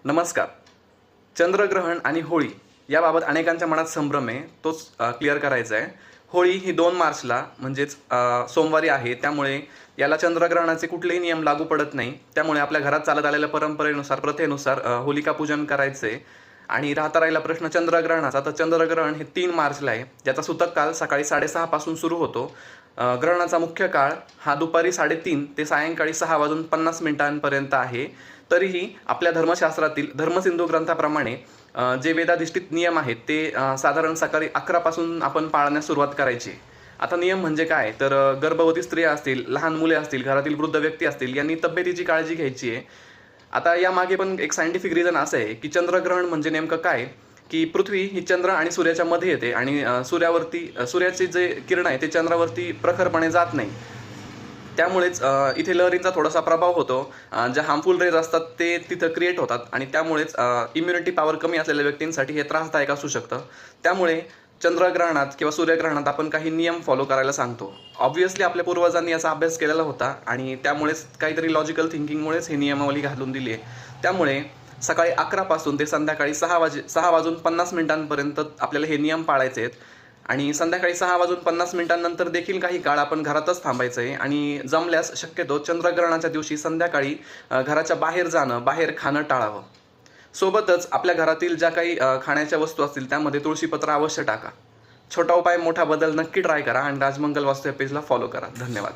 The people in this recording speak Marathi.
नमस्कार. चंद्रग्रहण आणि होळी याबाबत अनेकांच्या मनात संभ्रम आहे, तोच क्लिअर करायचा आहे. होळी ही 2 मार्चला म्हणजेच सोमवारी आहे, त्यामुळे याला चंद्रग्रहणाचे कुठलेही नियम लागू पडत नाही. त्यामुळे आपल्या घरात चालत आलेल्या परंपरेनुसार, प्रथेनुसार होलिका पूजन करायचे. आणि राहता राहिला प्रश्न चंद्रग्रहणाचा, तर चंद्रग्रहण हे 3 मार्चला आहे, ज्याचा सूतक काल सकाळी 6:30 पासून सुरू होतो. ग्रहणाचा मुख्य काळ हा दुपारी 3:30 ते सायंकाळी 6:50 आहे. तरीही आपल्या धर्मशास्त्रातील धर्मसिंधू ग्रंथाप्रमाणे जे वेदाधिष्ठित नियम आहेत ते साधारण सकाळी 11 पासून आपण पाळण्यास सुरुवात करायची. आता नियम म्हणजे काय, तर गर्भवती स्त्रिया असतील, लहान मुले असतील, घरातील वृद्ध व्यक्ती असतील, यांनी तब्येतीची काळजी घ्यायची आहे. आता यामागे पण एक सायंटिफिक रिझन असं आहे की चंद्रग्रहण म्हणजे नेमकं काय, की पृथ्वी ही चंद्र आणि सूर्याच्या मध्ये येते आणि सूर्याचे जे किरण आहे ते चंद्रावरती प्रखरपणे जात नाही. त्यामुळेच इथे लहरींचा थोडासा प्रभाव होतो. ज्या हार्मफुल रेज असतात ते तिथं क्रिएट होतात आणि त्यामुळेच इम्युनिटी पॉवर कमी असलेल्या व्यक्तींसाठी हे त्रासदायक असू शकतं. त्यामुळे चंद्रग्रहणात किंवा सूर्यग्रहणात आपण काही नियम फॉलो करायला सांगतो. ऑब्व्हियसली आपल्या पूर्वजांनी याचा अभ्यास केलेला होता आणि त्यामुळेच काहीतरी लॉजिकल थिंकिंगमुळेच ही नियमावली घालून दिली आहे. त्यामुळे सकाळी 11 पासून ते संध्याकाळी 6:50 आपल्याला हे नियम पाळायचे आहेत. आणि संध्याकाळी 6:50 देखील काही काळ आपण घरातच थांबायचं आहे आणि जमल्यास शक्यतो चंद्रग्रहणाच्या दिवशी संध्याकाळी घराच्या बाहेर जाणं, बाहेर खाणं टाळावं. सोबतच आपल्या घरातील ज्या काही खाण्याच्या वस्तू असतील त्यामध्ये तुळशीपत्र अवश्य टाका. छोटा उपाय मोठा बदल नक्की ट्राय करा आणि राजमंगल वास्तू या पेजला फॉलो करा. धन्यवाद.